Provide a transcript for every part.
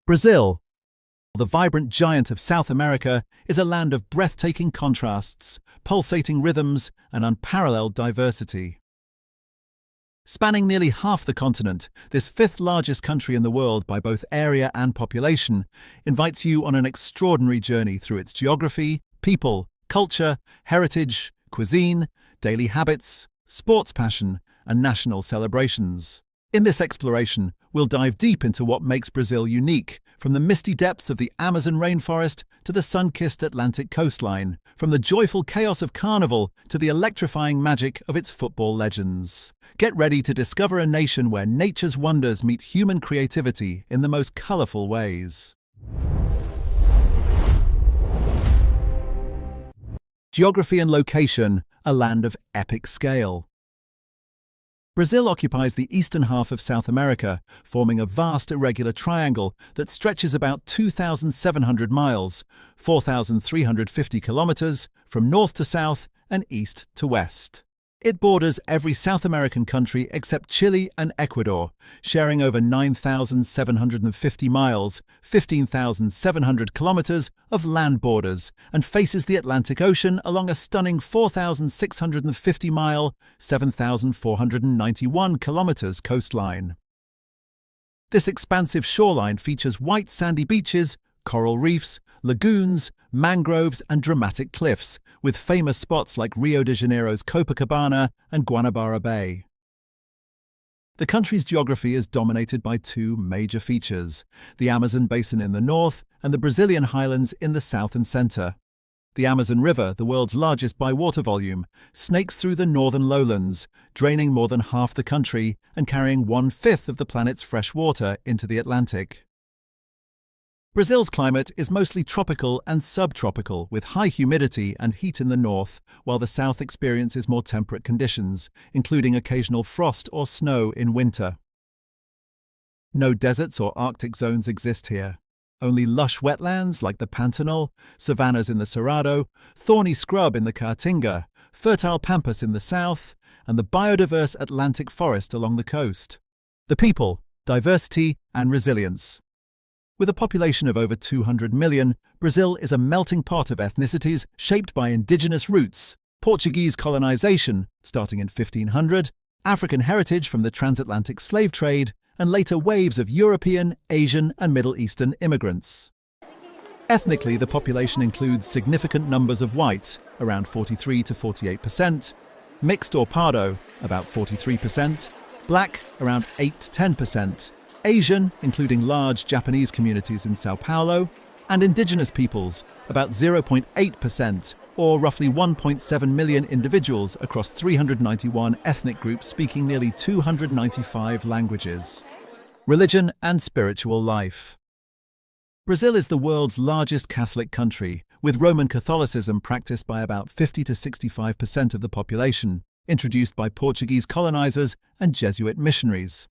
Brazil, the vibrant giant of South America, is a land of breathtaking contrasts, pulsating rhythms, and unparalleled diversity. Spanning nearly half the continent, this fifth largest country in the world by both area and population invites you on an extraordinary journey through its geography, people, culture, heritage, cuisine, daily habits, sports passion, and national celebrations. In this exploration, we'll dive deep into what makes Brazil unique, from the misty depths of the Amazon rainforest to the sun-kissed Atlantic coastline, from the joyful chaos of Carnival to the electrifying magic of its football legends. Get ready to discover a nation where nature's wonders meet human creativity in the most colorful ways. Geography and location, a land of epic scale. Brazil occupies the eastern half of South America, forming a vast irregular triangle that stretches about 2,700 miles, 4,350 kilometers, from north to south and east to west. It borders every South American country except Chile and Ecuador, sharing over 9,750 miles, 15,700 kilometers of land borders, and faces the Atlantic Ocean along a stunning 4,650-mile, 7,491 kilometers coastline. This expansive shoreline features white sandy beaches, coral reefs, lagoons, mangroves, and dramatic cliffs, with famous spots like Rio de Janeiro's Copacabana and Guanabara Bay. The country's geography is dominated by two major features: the Amazon basin in the north and the Brazilian highlands in the south and center. The Amazon River, the world's largest by water volume, snakes through the northern lowlands, draining more than half the country and carrying 1/5 of the planet's fresh water into the Atlantic. Brazil's climate is mostly tropical and subtropical, with high humidity and heat in the north, while the south experiences more temperate conditions, including occasional frost or snow in winter. No deserts or Arctic zones exist here. Only lush wetlands like the Pantanal, savannas in the Cerrado, thorny scrub in the Caatinga, fertile pampas in the south, and the biodiverse Atlantic forest along the coast. The people, diversity, and resilience. With a population of over 200 million, Brazil is a melting pot of ethnicities shaped by indigenous roots, Portuguese colonization, starting in 1500, African heritage from the transatlantic slave trade, and later waves of European, Asian, and Middle Eastern immigrants. Ethnically, the population includes significant numbers of white, around 43 to 48%, mixed or Pardo, about 43%, black, around 8 to 10%, Asian, including large Japanese communities in Sao Paulo, and indigenous peoples, about 0.8%, or roughly 1.7 million individuals across 391 ethnic groups speaking nearly 295 languages. Religion and spiritual life. Brazil is the world's largest Catholic country, with Roman Catholicism practiced by about 50 to 65% of the population, introduced by Portuguese colonizers and Jesuit missionaries.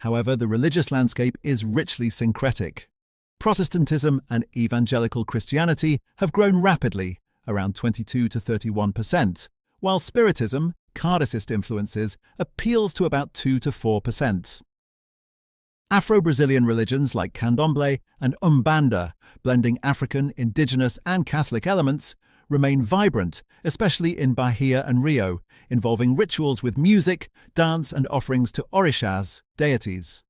However, the religious landscape is richly syncretic. Protestantism and evangelical Christianity have grown rapidly, around 22 to 31%, while Spiritism, Kardecist influences, appeals to about 2 to 4%. Afro-Brazilian religions like Candomblé and Umbanda, blending African, indigenous, and Catholic elements, remain vibrant, especially in Bahia and Rio, involving rituals with music, dance, and offerings to orixás, deities.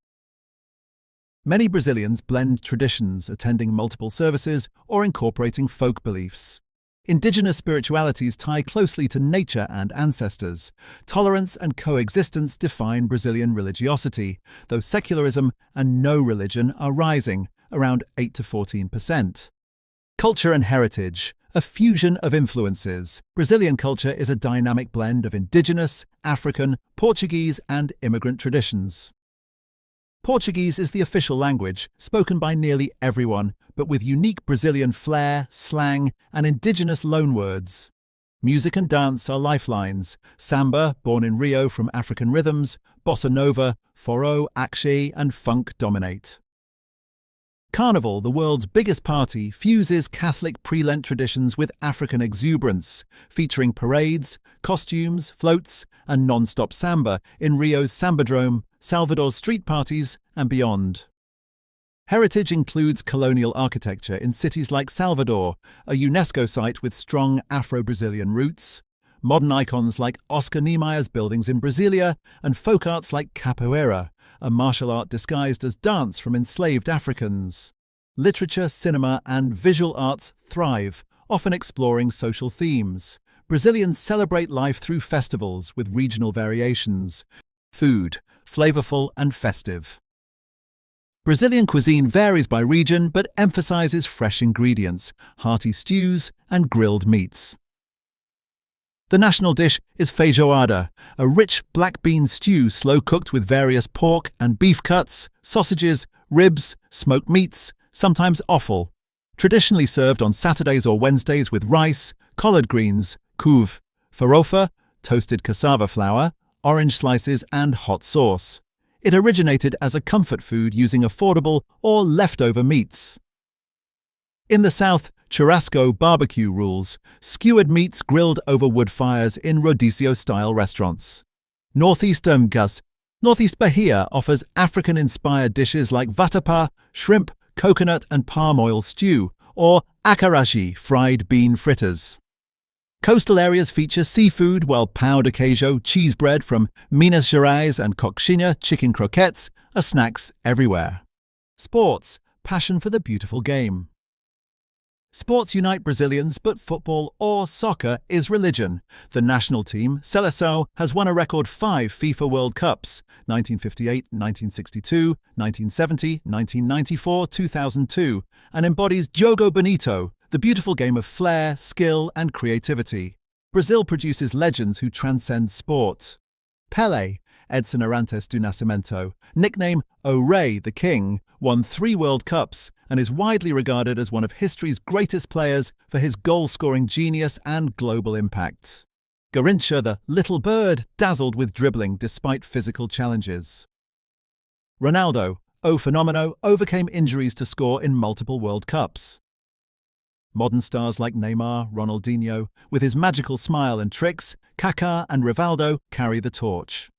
Many Brazilians blend traditions, attending multiple services or incorporating folk beliefs. Indigenous spiritualities tie closely to nature and ancestors. Tolerance and coexistence define Brazilian religiosity, though secularism and no religion are rising, around 8 to 14%. Culture and heritage. A fusion of influences. Brazilian culture is a dynamic blend of indigenous, African, Portuguese, and immigrant traditions. Portuguese is the official language, spoken by nearly everyone, but with unique Brazilian flair, slang, and indigenous loanwords. Music and dance are lifelines. Samba, born in Rio from African rhythms, bossa nova, forró, axé, and funk dominate. Carnival, the world's biggest party, fuses Catholic pre-Lent traditions with African exuberance, featuring parades, costumes, floats, and non-stop samba in Rio's Sambadrome, Salvador's street parties, and beyond. Heritage includes colonial architecture in cities like Salvador, a UNESCO site with strong Afro-Brazilian roots, modern icons like Oscar Niemeyer's buildings in Brasilia, and folk arts like capoeira, a martial art disguised as dance from enslaved Africans. Literature, cinema, and visual arts thrive, often exploring social themes. Brazilians celebrate life through festivals with regional variations. Food, flavorful and festive. Brazilian cuisine varies by region but emphasizes fresh ingredients, hearty stews, and grilled meats. The national dish is feijoada, a rich black bean stew slow-cooked with various pork and beef cuts, sausages, ribs, smoked meats, sometimes offal. Traditionally served on Saturdays or Wednesdays with rice, collard greens, couve, farofa, toasted cassava flour, orange slices, and hot sauce. It originated as a comfort food using affordable or leftover meats. In the South, Churrasco barbecue rules, skewered meats grilled over wood fires in rodizio-style restaurants. Northeast Bahia offers African-inspired dishes like vatapá, shrimp, coconut and palm oil stew, or acarajé, fried bean fritters. Coastal areas feature seafood, while pão de queijo, cheese bread from Minas Gerais, and coxinha, chicken croquettes, are snacks everywhere. Sports, passion for the beautiful game. Sports unite Brazilians, but football or soccer is religion. The national team, Seleção, has won a record 5 FIFA World Cups, 1958, 1962, 1970, 1994, 2002, and embodies Jogo Bonito, the beautiful game of flair, skill, and creativity. Brazil produces legends who transcend sport. Pelé, Edson Arantes do Nascimento, nicknamed O Rei, the King, won 3 World Cups and is widely regarded as one of history's greatest players for his goal-scoring genius and global impact. Garrincha, the little bird, dazzled with dribbling despite physical challenges. Ronaldo, O Fenomeno, overcame injuries to score in multiple World Cups. Modern stars like Neymar, Ronaldinho, with his magical smile and tricks, Kaká and Rivaldo carry the torch.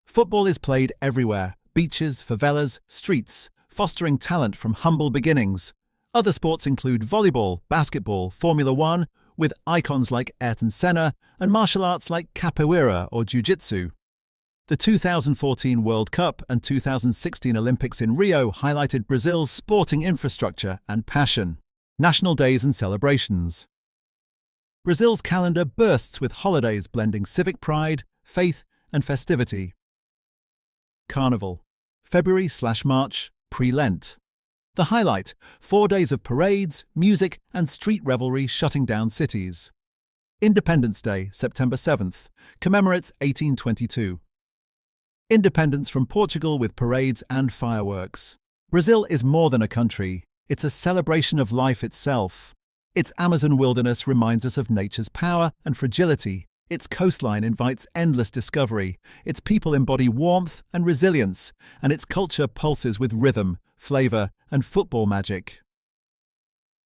Football is played everywhere, beaches, favelas, streets, fostering talent from humble beginnings. Other sports include volleyball, basketball, Formula One, with icons like Ayrton Senna, and martial arts like capoeira or jiu-jitsu. The 2014 World Cup and 2016 Olympics in Rio highlighted Brazil's sporting infrastructure and passion. National days and celebrations. Brazil's calendar bursts with holidays blending civic pride, faith, and festivity. Carnival, February/March, pre-Lent. The highlight, 4 days of parades, music, and street revelry shutting down cities. Independence Day, September 7th, commemorates 1822. Independence from Portugal with parades and fireworks. Brazil is more than a country. It's a celebration of life itself. Its Amazon wilderness reminds us of nature's power and fragility. Its coastline invites endless discovery. Its people embody warmth and resilience, and its culture pulses with rhythm, flavor, and football magic.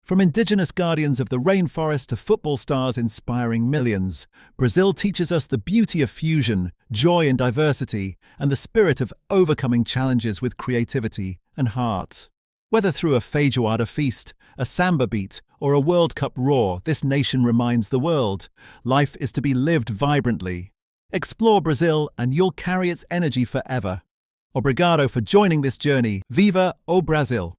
From indigenous guardians of the rainforest to football stars inspiring millions, Brazil teaches us the beauty of fusion, joy in diversity, and the spirit of overcoming challenges with creativity and heart. Whether through a feijoada feast, a samba beat, or a World Cup roar, this nation reminds the world, life is to be lived vibrantly. Explore Brazil and you'll carry its energy forever. Obrigado for joining this journey. Viva o Brasil!